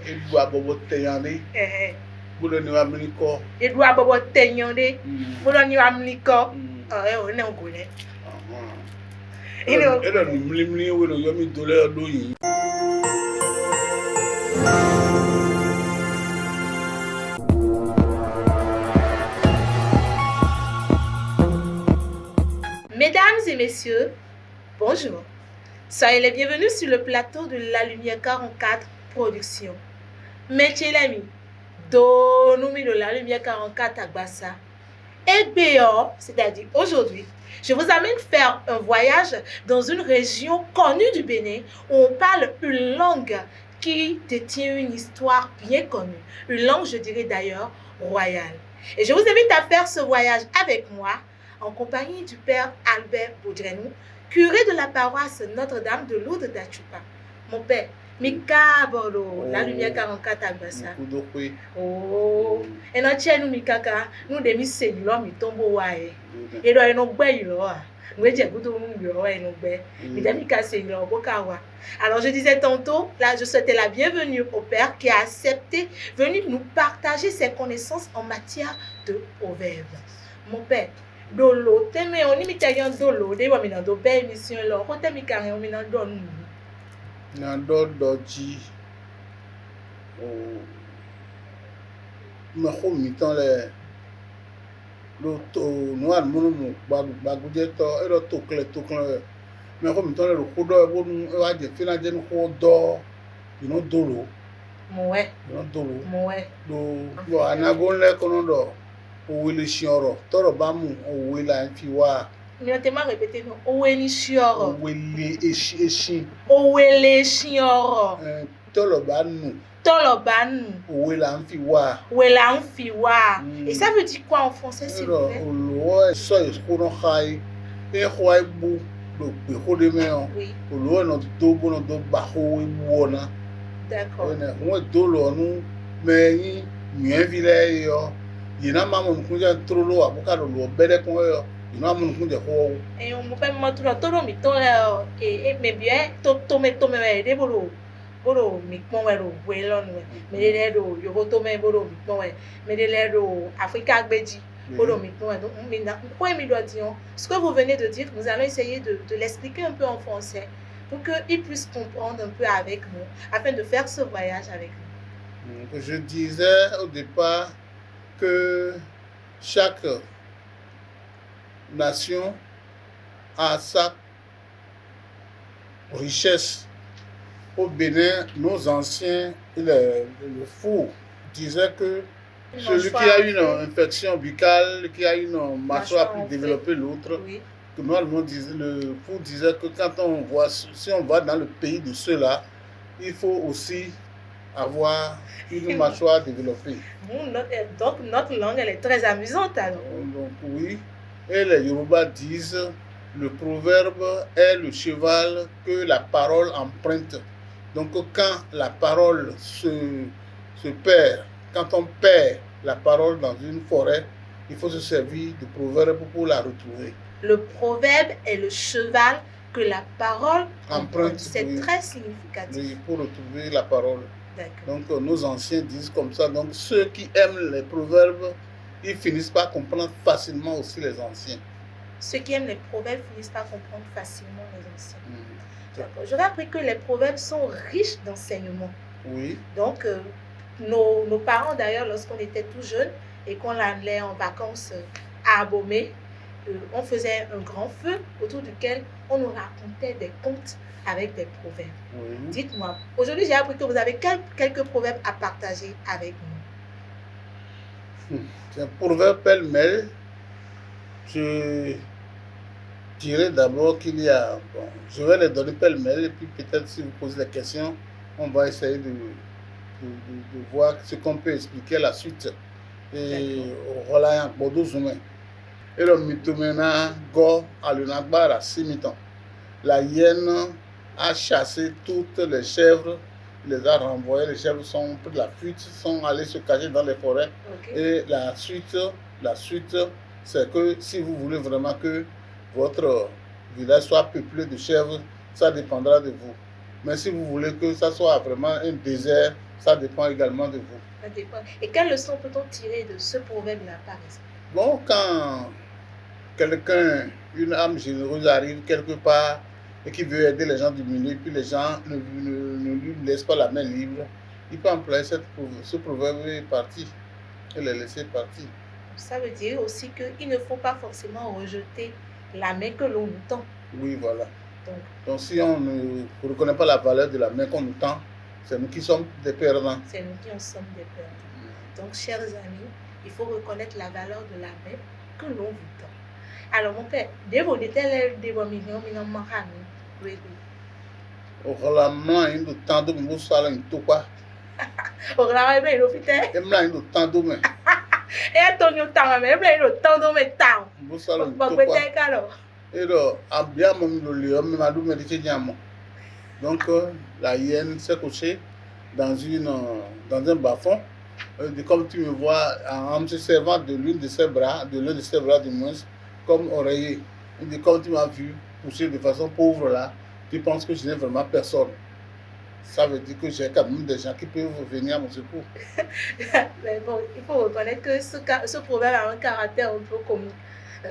Edu abobo teyande. Bolo ni wa mliko. Edu abobo teyande. Bolo ni wa mliko. On est au Goulet. Elo ni mlimli welo yomi dole odoyin. Mesdames et messieurs, bonjour. Soyez les bienvenus sur le plateau de La Lumière 44 Productions. Métier l'ami, donne-nous de La Lumière 44 à Gbassa. Et Béor, c'est-à-dire aujourd'hui, je vous amène faire un voyage dans une région connue du Bénin où on parle une langue qui détient une histoire bien connue. Une langue, je dirais d'ailleurs, royale. Et je vous invite à faire ce voyage avec moi en compagnie du père Albert Baudrenou, curé de la paroisse Notre-Dame de Lourdes d'Achupa. Mon père, Mikabolo, La Lumière 44 à Gbassa. Oh, et nous tiens Mikaka, nous demi c'est l'homme il tombe au wae. Et là, nous baillons. Nous étions beaucoup de monde et nous baillons. Mesdames, c'est l'homme Bokawa. Alors, je disais tantôt, là, je souhaitais la bienvenue au père qui a accepté venir nous partager ses connaissances en matière de proverbes. Mon père, dolo, teme on imite yan dolo, de wa mi nan do be émission lo, ko temi kare on mi nan do nu. Nan do doji. Me ko mi tan le lo to no an mo mo baguje to e lo to kle me ko mi tan le ko do e bo nu e wa je fina je nu ko do ino dolo. Moe. Ino dolo. Moe. Do anagon le kono do. Òwe lè ṣin ọ̀rọ̀ tọ́rọ̀ bá mú òwe là ń fi wá. Mi ò tẹ́ máa répété náà, òwe ní ṣin ọ̀rọ̀. Òwe lè ṣin. Òwe lè ṣin ọ̀rọ̀. Tọ́rọ̀ bá nù. Tọ́rọ̀ bá nù. Òwe là ń fi wá. Òwe là ń fi wá. Et ça veut dire quoi en français s'il vous plaît? Olùwọ́ ẹ̀sọ́ ìkóná ha yìí, ẹ̀ kọ́ ẹ̀ gbó ló gbé kó dé mẹ́rin. Olùwọ́ ẹ̀ náà tó gbóná tó gbà kó ewu ọ̀nà. D'accord. Wọ́n tó lọ nú mẹ́rin mìíràn fi lẹ́ yọ. Yina mamu nkunja trolo abuka do lo bede kon yo yina mamu nkunja ko e on mo pe mo tro mi to e me bien to me de bolo mi pon we ro we lonu me de do yo to me bolo mi pon we me de do Africa gbeji bolo mi pon donc mi na ko mi do dire ce que vous venez de dire nous allons essayer de l'expliquer un peu en français pour que il puisse comprendre un peu avec nous afin de faire ce voyage avec nous. Je disais au départ que chaque nation a sa richesse. Au Bénin, nos anciens, le fou, disaient que celui qui a une infection buccale, qui a une mâchoire plus développée l'autre, que le fou disait que quand si on va dans le pays de ceux-là, il faut aussi avoir une mâchoire développée. Donc notre langue elle est très amusante alors. Donc oui, et les Yoruba disent le proverbe est le cheval que la parole emprunte. Donc quand la parole se perd, quand on perd la parole dans une forêt, il faut se servir du proverbe pour la retrouver. Le proverbe est le cheval que la parole emprunte. C'est oui, très significatif. Oui, pour retrouver la parole. Donc nos anciens disent comme ça. Donc ceux qui aiment les proverbes, ils finissent par comprendre facilement aussi les anciens. Ceux qui aiment les proverbes finissent par comprendre facilement les anciens. J'aurais appris que les proverbes sont riches d'enseignements. Oui. Donc nos parents d'ailleurs, lorsqu'on était tout jeunes et qu'on allait en vacances à Abomey, on faisait un grand feu autour duquel on nous racontait des contes avec des proverbes. Oui. Dites-moi, aujourd'hui j'ai appris que vous avez quelques proverbes à partager avec nous. C'est un proverbe pêle-mêle. Je dirais d'abord qu'il y a... Bon, je vais les donner pêle-mêle et puis peut-être si vous posez des questions, on va essayer de voir ce qu'on peut expliquer la suite. Et voilà un Bordeaux Zoumé. Et le mythomena go à l'unagbara simitan. La hyène a chassé toutes les chèvres, les a renvoyées. Les chèvres sont pris de la fuite, sont allées se cacher dans les forêts. Et la suite, c'est que si vous voulez vraiment que votre village soit peuplé de chèvres, ça dépendra de vous. Mais si vous voulez que ça soit vraiment un désert, Ça dépend également de vous. Ça dépend. Et quelle leçon peut-on tirer de ce proverbe-là, par exemple? Bon, quand quelqu'un, une âme généreuse arrive quelque part et qui veut aider les gens du milieu, puis les gens ne lui laissent pas la main libre, il peut employer ce proverbe et partir, et les laisser partir. Ça veut dire aussi qu'il ne faut pas forcément rejeter la main que l'on nous tend. Oui, voilà. Donc, Donc si on ne reconnaît pas la valeur de la main qu'on nous tend, c'est nous qui sommes des perdants. c'est nous qui en sommes des perdants. Donc, chers amis, il faut reconnaître la valeur de la main que l'on vous tend. Alors, mon père, devo de tel devo mignon mahami. Oui, oui. Olamna indo tando mbo sala ntopa. Oglala ebe ilo fite. Emla indo tando me. E to nyo tanga me, ebe ilo tando me tang. Mbo sala Ba ntopa. kwete kalo. Et abbiamo le homme m'a dit mais diamo. Donc la hyène s'est couchée dans un bas-fond. Comme tu me vois, en se servant de l'un de ses bras du moins, comme oreiller. Il dit, comme tu m'as vu coucher de façon pauvre là, tu penses que je n'ai vraiment personne. Ça veut dire que j'ai quand même des gens qui peuvent venir à mon secours. Mais bon, il faut reconnaître que ce proverbe a un caractère un peu comique.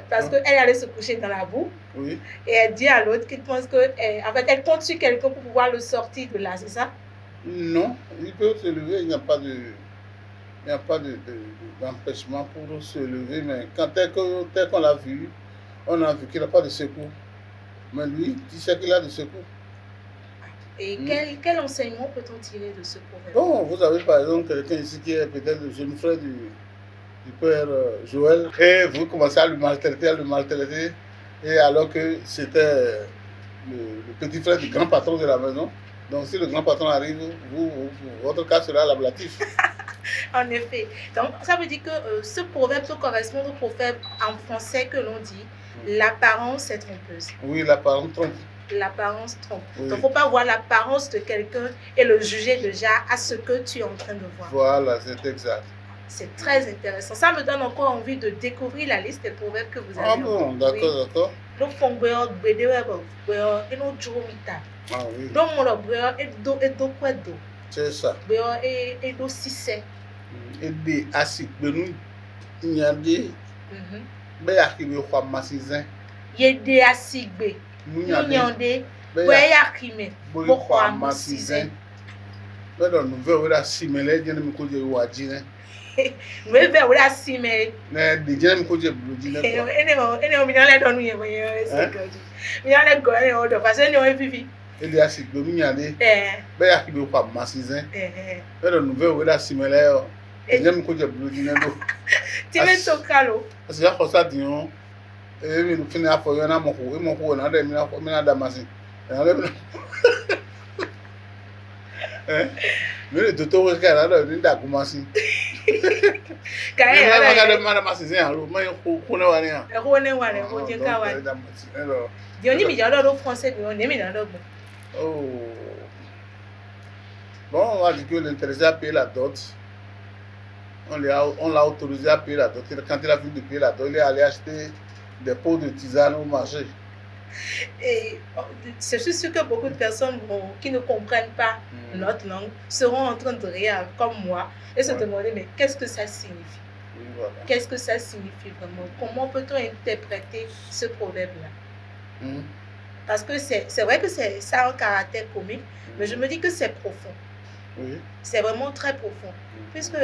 Parce qu'elle allait se coucher dans la boue. Oui. Et elle dit à l'autre qu'elle pense que, en fait, elle compte sur quelqu'un pour pouvoir le sortir de là, c'est ça? Non, il peut se lever, il n'y a pas d'empêchement pour se lever, mais tel qu'on l'a vu, on a vu qu'il n'a pas de secours. Mais lui, tu sais qu'il a de secours. Et quel enseignement peut-on tirer de ce proverbe? Bon, vous avez par exemple quelqu'un ici qui est peut-être le jeune frère du père Joël, et vous commencez à le maltraiter, et alors que c'était le petit frère du grand patron de la maison. Donc si le grand patron arrive, votre cas sera l'ablatif. En effet. Donc ça veut dire que ce proverbe peut correspondre au proverbe en français que l'on dit l'apparence est trompeuse. Oui, l'apparence trompe. L'apparence trompe. Oui. Donc il ne faut pas voir l'apparence de quelqu'un et le juger déjà à ce que tu es en train de voir. Voilà, c'est exact. C'est très intéressant. Ça me donne encore envie de découvrir la liste des proverbes que vous avez. Ah bon, d'accord, d'accord. Donc, Ah oui. donc C'est ça. Ede asikpenu nyade be yakibe kwa masizin. Yede asigbe nyande be yakime bo kwa masizin. Be do nouvelle wera simele je mi ko je wajine. Nouvelle wera simele. Ne de je mi ko je blojine. Ene o mi na le do nu ye bo ye sekoji. Mi na le go ene o do fa se ni o fifi. Ede asikpenu nyade. Be yakibe kwa masizin. Be do nouvelle wera simele o. J'aime que j'ai bloqué. Tu mets ton calo. Parce que j'ai ça dit on. Et nous finissons à faire un amour. Et mon coup on a des mina damascene. Mais le docteur qui a là une damascene. Quand il a des madame damascene alors mais on est rien. On est rien. On dit quoi? Alors. Dioni mi jalo do français bi on est mi na do. Oh. Bon, on va dire que l'intéressé a payé la dot. On l'a autorisé à payer la dot. Quand il a fini de payer la dot, il est allé acheter des pots de tisane au marché. Et je suis sûre que beaucoup de personnes qui ne comprennent pas notre langue seront en train de rire comme moi et se demander mais qu'est-ce que ça signifie? Oui, voilà. Qu'est-ce que ça signifie vraiment? Comment peut-on interpréter ce proverbe-là? Parce que c'est vrai que ça a un caractère comique, mais je me dis que c'est profond. Oui. C'est vraiment très profond. Puisque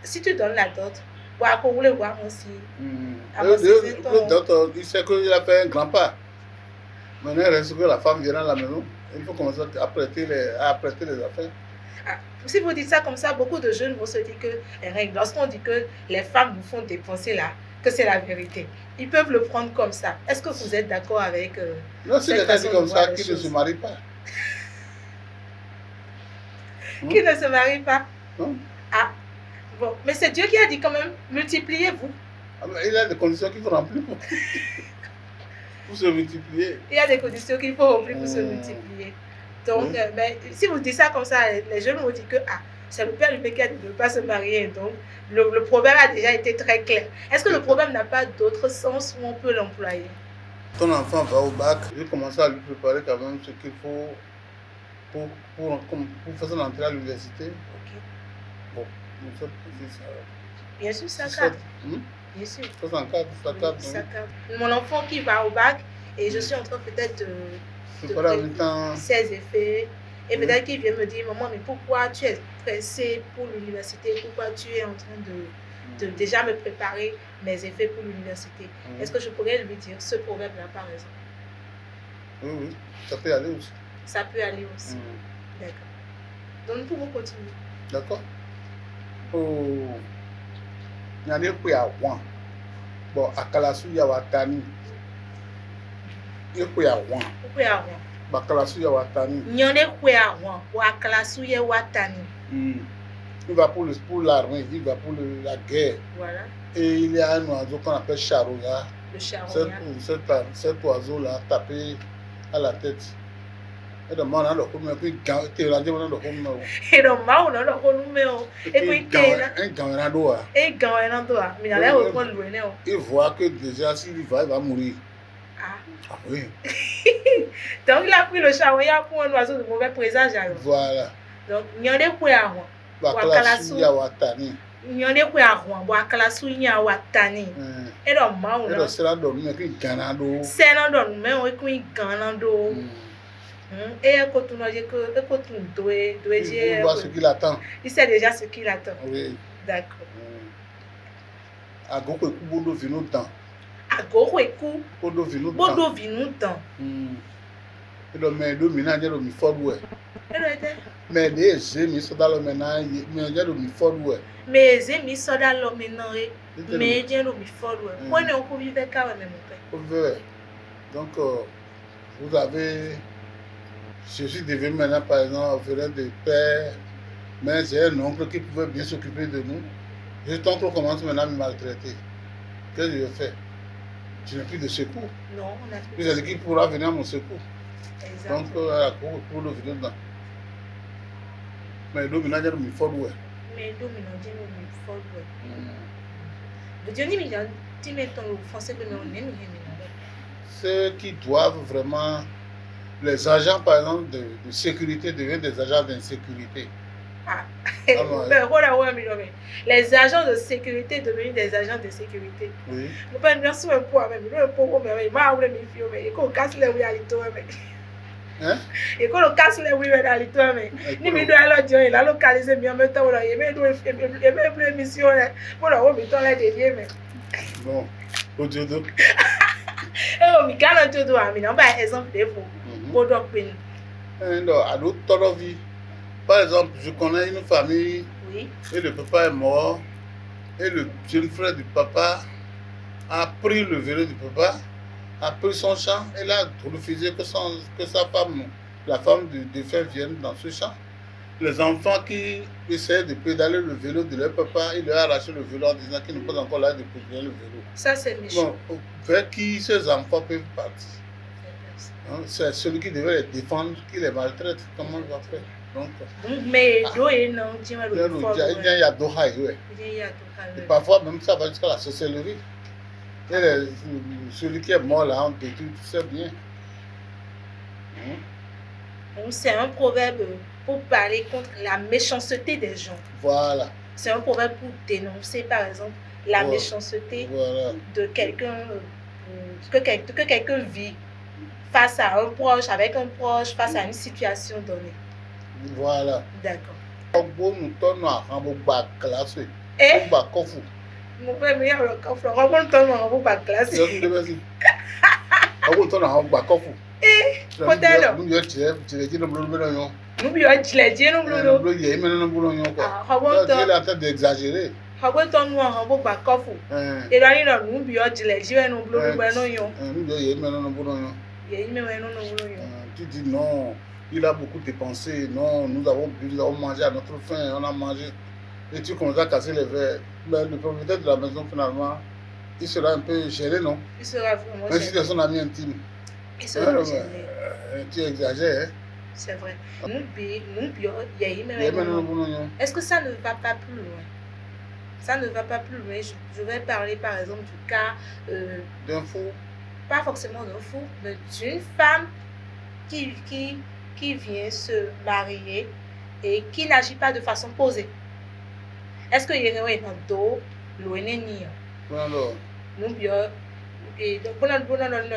si tu donnes la dot, vous voulez voir aussi. Le dot, il sait qu'il a fait un grand pas. Maintenant, il reste que la femme vient à la maison. Il faut commencer à prêter les affaires. Si vous dites ça comme ça, beaucoup de jeunes vont se dire que, lorsqu'on dit que les femmes vous font dépenser là, que c'est la vérité. Ils peuvent le prendre comme ça. Est-ce que vous êtes d'accord avec non, si quelqu'un dit comme ça, qu'il ne se marie pas. Qui ne se marie pas? Non. Ah, bon. Mais c'est Dieu qui a dit quand même, multipliez-vous. Ah, mais il y a des conditions qu'il faut remplir pour se multiplier. Il y a des conditions qu'il faut remplir pour se multiplier. Donc, si vous dites ça comme ça, les jeunes vont dire que c'est le père qui a dit de ne pas se marier. Donc, le proverbe a déjà été très clair. Est-ce que le proverbe n'a pas d'autre sens où on peut l'employer? Ton enfant va au bac, je vais commencer à lui préparer quand même ce qu'il faut pour faire son entrée à l'université. Ok. Bon, je ne sais pas si ça... Bien sûr, ça si cadre. Hmm? Bien sûr. Ça cadre, ça Oui, cadre. ça Oui. cadre. Mon enfant qui va au bac, et je suis en train peut-être C'est pas la même temps. ses effets. Et Oui. peut-être qu'il vient me dire, maman, mais pourquoi tu es pressée pour l'université? Pourquoi tu es en train de déjà me préparer mes effets pour l'université? Est-ce que je pourrais lui dire ce proverbe-là, par exemple? Oui, oui, ça peut aller aussi. Ça peut aller aussi. D'accord. Donc, nous pouvons continuer. D'accord. Oh, il y a des coups à one. Bon, à Kalasu, il y a Watani. Il y a coups à one. Coups à one. Bah, Kalasu, il y a Watani. Il y a des coups à one. Ou à Kalasu, il y a Watani. Il va pour l'armée, il va pour la guerre. Voilà. Et il y a un oiseau qu'on appelle charognard. Le charognard. Cet oiseau-là tapé à la tête. Et donc, on a le coup, mais puis, tu es rendu dans le coup. Et donc, on a le coup, et puis, tu es là. Un gagnant. Et gagnant, mais il a l'air de prendre loin. Il voit que déjà, s'il va, il va mourir. Ah oui. Donc, il a pris le charognard pour un oiseau de mauvais présage. Voilà. Donc, il y a des coups à roi. Bakalasu ya Watani. Il y a des coups à roi. Bakalasu ya Watani. Et donc, on a. C'est là dans le mec qui gagne. C'est là dans le mec qui gagne. Et quand on a dit que il voit ce qu'il attend. Il sait déjà ce qu'il attend. Oui. D'accord. À Goko Bodo vinu temps. À Goko Bodo vinu temps. Et le maire dominant de mi forward. Mais les zémi sont dans le ménage, mais il y a le mi forward. Mais zémi sont dans le ménage, mais il y a le mi forward. Moi, on peut vivre quand même. Donc, vous avez. Je suis devenu maintenant, par exemple, frère de père, mais j'ai un oncle qui pouvait bien s'occuper de nous. Cet oncle commence maintenant à me maltraiter. Qu'est-ce que je vais faire? Je n'ai plus de secours. Non, on a plus de secours. Qui pourra venir à mon secours? Exactement. Donc, pour le venir dedans. Mais il doit venir me faire ouais. Mais il doit venir me faire ouais. Le Dieu dit, mais tu mets ton français que nous aimons. Ceux qui doivent vraiment. Les agents, par exemple, de sécurité deviennent des agents d'insécurité. Les agents de sécurité deviennent des agents de sécurité. Oui. Nous pas bien sûr pour même, nous pour mais il faut casser les réalités hein? Et quand on casse les réalités mais ni me doit alors dire il a localisé bien en même temps là, il me doit plus émission là. Pour la remettre là dédié mais. Bon, audio. Eh mi kana tout doit mi non par exemple de vous. Non, à d'autres vie. Par exemple, je connais une famille et le papa est mort et le jeune frère du papa a pris le vélo du papa, a pris son champ et là refusé que sa femme, la femme du défunt vienne dans ce champ. Les enfants qui essaient de pédaler le vélo de leur papa, il leur a arraché le vélo en disant qu'il n'est pas encore là de pédaler le vélo. Ça c'est méchant. Bon, vers qui ces enfants peuvent partir? C'est celui qui devait les défendre, qui les maltraite. Comment il va faire? Donc, mais il y a Doha, et parfois, même ça va jusqu'à la sorcellerie. Celui qui est mort là, on détruit tout ça bien. C'est un proverbe pour parler contre la méchanceté des gens. Voilà. C'est un proverbe pour dénoncer, par exemple, la méchanceté de quelqu'un, que quelqu'un vit face à un proche, avec un proche, face à une situation donnée. Voilà. D'accord. Et mon père me dit le coffre, on tourne en bas classe. Peut-être. Nous lui a dit les dieux nous nous. Ah, tu es d'exagérer. Nous en bas coffre. Et là il a nous lui a dit les dieux nous tu dis non, il a beaucoup dépensé, non, nous avons bu, nous avons mangé à notre faim, on a mangé. Et tu commences à casser les verres. Mais le propriétaire de la maison, finalement, il sera un peu gêné, non? Il sera vraiment gêné. Même si c'est son ami intime. Il sera gêné. Tu exagères, hein? C'est vrai. Est-ce que ça ne va pas plus loin? Ça ne va pas plus loin. Je vais parler par exemple du cas d'un fou. Pas forcément d'un fou, mais d'une femme qui vient se marier et qui n'agit pas de façon posée. Est-ce que il y a un do loin ni? Voilà. Nous bien et donc bon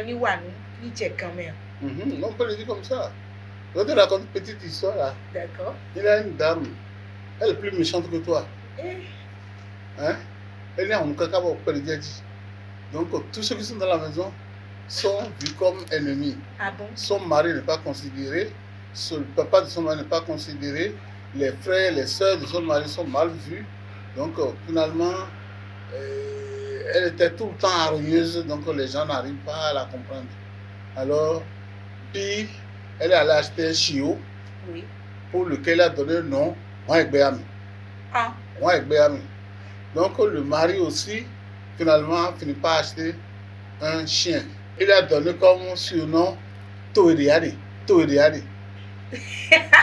ni wan ni check quand même. On peut le dire comme ça. Je te raconte une petite histoire là. D'accord. Il y a une dame, elle est plus méchante que toi. Hein? Elle est en caca au Péridjadji. Donc tous ceux qui sont dans la maison sont vus comme ennemis. Ah bon? Son mari n'est pas considéré, le papa de son mari n'est pas considéré, les frères, les soeurs de son mari sont mal vus. Donc finalement, elle était tout le temps hargneuse, donc les gens n'arrivent pas à la comprendre. Alors, puis, elle est allée acheter un chiot, oui, pour lequel elle a donné le nom Wangbeami. Ah. Wangbeami. Donc le mari aussi, finalement, finit par acheter un chien. Il a donné comme surnom Toeriade. Toeriade.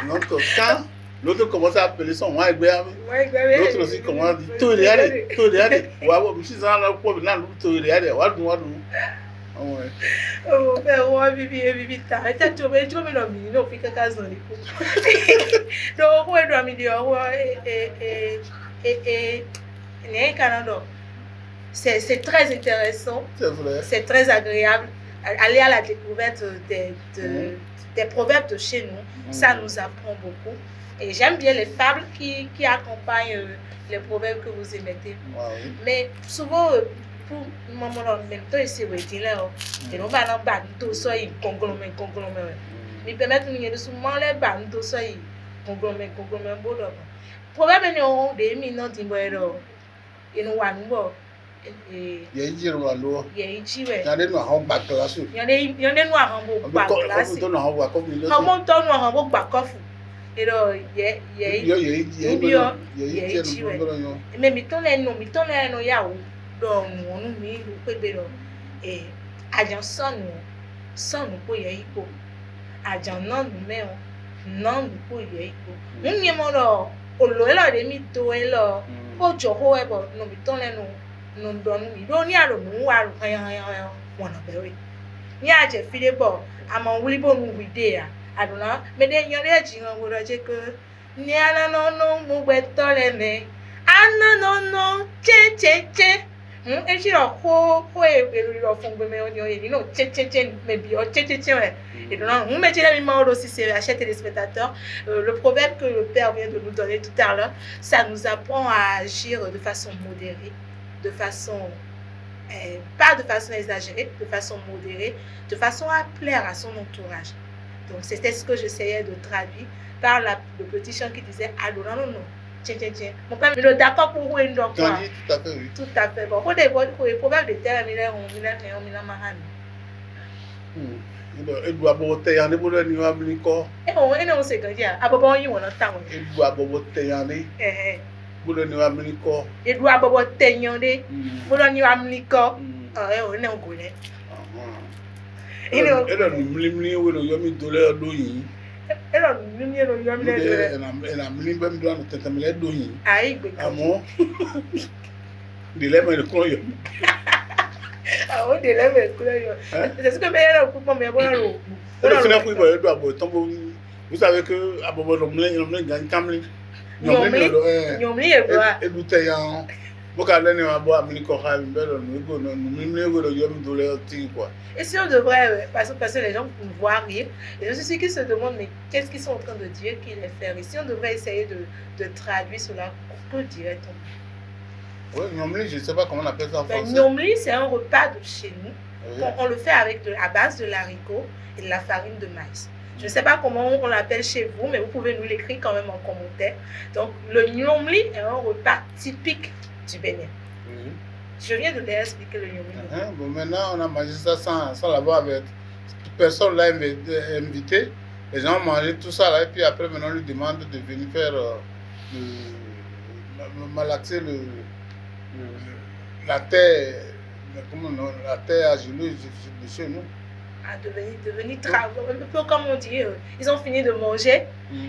Donc quand l'autre commence à appeler son Wangbeami, l'autre aussi commence à dire Toeriade. Toeriade. Waouh, je suis dans le problème, là, Toeriade. Waouh. Ouais. Oh, mais ouais, Bibi, t'arrêtes, tu me nomines, non, puis quelqu'un s'en est donc, ouais, doit me dire, c'est très intéressant, C'est vrai. C'est très agréable. Aller à la découverte des proverbes de chez nous, ça nous apprend beaucoup. Et j'aime bien les fables qui accompagnent les proverbes que vous émettez. Oui. Mais souvent, pour maman même temps ici oui là et non pas non pas tout ça il congloméré mais permettre nous de souvent les bandes tout ça il congloméré bodo problème non de mi non di boero et nous wa nous et yéji rwalo yéji ouais yande no ha gba classe yande nous ha bo gba classe to no ha wa ko mi lo ha mo to no ha bo gba kofu et là yéji ouais mais mi ton no ya o donc on mi lu pe be lo ajan sonu ko ye ipo ajan na nu me o na nu ko ye ipo nyi mo lo olo e lo de mi to e lo o jo ho e bo no mi ton le no do nu mi do ni aro mu wa ru han wona be we ni aje fi de bo amo wuli bo nu wi de ya aduna me de yan le ji ran wo ro je ko ni ana no mu gbe to le me ana no che et si lo ko e lo fun gbe me oni oye no che me bi o che ouais et donc on met la mémoire aussi c'est à chers téléspectateurs le proverbe que le père vient de nous donner tout à l'heure ça nous apprend à agir de façon modérée de façon pas de façon exagérée de façon modérée de façon à plaire à son entourage donc c'était ce que j'essayais de traduire par le petit chant qui disait allô non tiens. Mon père me dit d'accord pour vous une donc quoi. Tout à fait oui. Tout à fait. Bon, pour les problèmes de terre, on a il doit botter yande bolo ni wa mliko. On sait que dia abobo yin won ta won. Il doit botter yande. Bolo ni wa mliko. Il doit botter yande. Bolo ni wa mliko. On ne go le. Ele ni mlimli wo lo yomi dole do yin. Ela nini elo yomi le. Ela mlimli bem do no tetamele do yin. Ai gbe. Amo. Dilema le ko yo. Ah, on dilema le ko yo. C'est ce que me yero ku me bo lo. Vous savez que abobo lo mlen gan kamli. Nyomli e bo a. E bute yan. Boka le ni wa bo amli ko ha bi belo no go no mlimli go lo yomi dole tin quoi. Et si on devrait, parce que les gens ne voient rire, et je suis qui se demandent, mais qu'est-ce qu'ils sont en train de dire qu'ils les faire? Et si on devrait essayer de traduire cela, que dirait-on? Oui, Nyomli, je ne sais pas comment on appelle ça en français. Nyomli, c'est un repas de chez nous. Oui. On le fait à base de l'haricot et de la farine de maïs. Je ne sais pas comment on l'appelle chez vous, mais vous pouvez nous l'écrire quand même en commentaire. Donc, le Nyomli est un repas typique du Bénin. Oui. Je viens de l'expliquer le Nyomli. Bon, maintenant, on a mangé ça sans l'avoir avec. Personne l'a invité. Les gens ont mangé tout ça là. Et puis après, maintenant, on lui demande de venir faire malaxer la terre. Comment non? La terre à genoux de chez nous. À devenir travailler. Un peu comme on dit, ils ont fini de manger.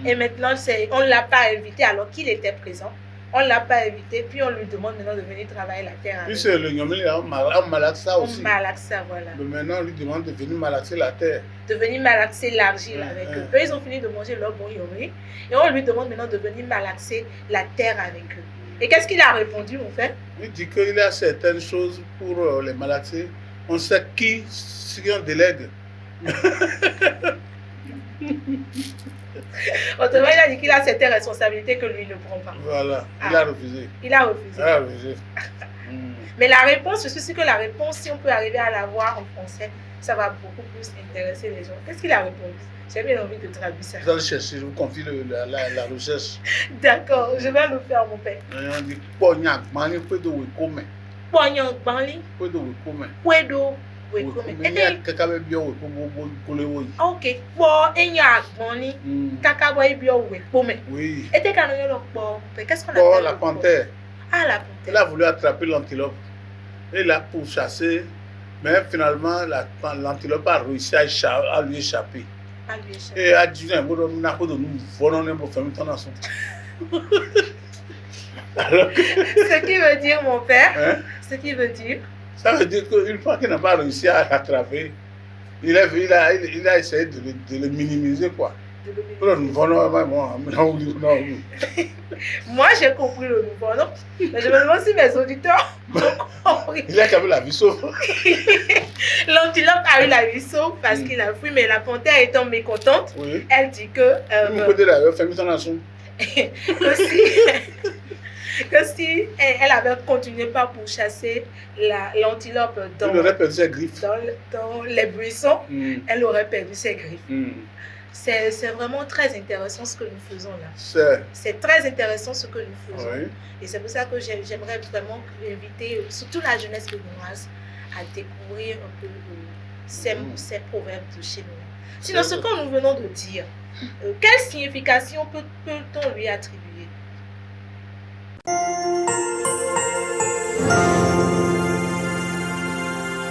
Et maintenant, on ne l'a pas invité alors qu'il était présent. On ne l'a pas invité, puis on lui demande maintenant de venir travailler la terre. Puis c'est le Nyomli, on malaxe ça aussi. On malaxe ça, voilà. Mais maintenant, on lui demande de venir malaxer la terre. De venir malaxer l'argile avec eux. Eux, ils ont fini de manger leur bon Nyomli. Et on lui demande maintenant de venir malaxer la terre avec eux. Et qu'est-ce qu'il a répondu, mon père? Il dit qu'il y a certaines choses pour les maladies. On sait qui on délègue. Autrement, il a dit qu'il a certaines responsabilités que lui ne prend pas. Voilà, il a refusé. Il a refusé. Il a refusé. Mais la réponse, je suis sûre que la réponse, si on peut arriver à la voir en français, ça va beaucoup plus intéresser les gens. Qu'est-ce qu'il a répondu? J'ai bien envie de traduire ça. Vous allez chercher, je vous confie la recherche. D'accord, je vais le faire, mon père. On dit Pognac, mani puedo wekome. Pognon Banli, Puedo wekome. Puedo Wekome. Il y a quelqu'un qui a wekome. Ok, bon, et il y a Banli, Kakaboy Bio Wekome. Oui. Et t'es quand même le port. Qu'est-ce qu'on Bon, appelle? la panthère. Ah, la Il panthère. a voulu attraper l'antilope. Il l'a pourchassé, mais finalement, l'antilope a réussi à lui échapper. Ah, lui échappe. Et a dit, nous volons pour faire ton nation. Ce qui veut dire, mon père, Hein? ce qui veut dire, Ça veut dire qu'une fois qu'il n'a pas réussi à l'attraper, il a essayé de le minimiser, quoi. de l'humilité. Moi, j'ai compris le nouveau, non? Mais je me demande si mes auditeurs ont compris. Il a quand même la vie sauve. L'antilope a eu la vie sauve parce qu'il a fui, mais la panthère étant mécontente, Oui. elle dit que, Il me d'ailleurs faire ton nation. que si elle avait continué par pourchasser l'antilope Il aurait perdu ses griffes. dans les buissons, elle aurait perdu ses griffes. C'est vraiment très intéressant ce que nous faisons là. C'est très intéressant ce que nous faisons. Oui. Et c'est pour ça que j'aimerais vraiment inviter surtout la jeunesse béninoise à découvrir un peu ces proverbes de chez nous. Sinon, ce que nous venons de dire, quelle signification peut-on lui attribuer?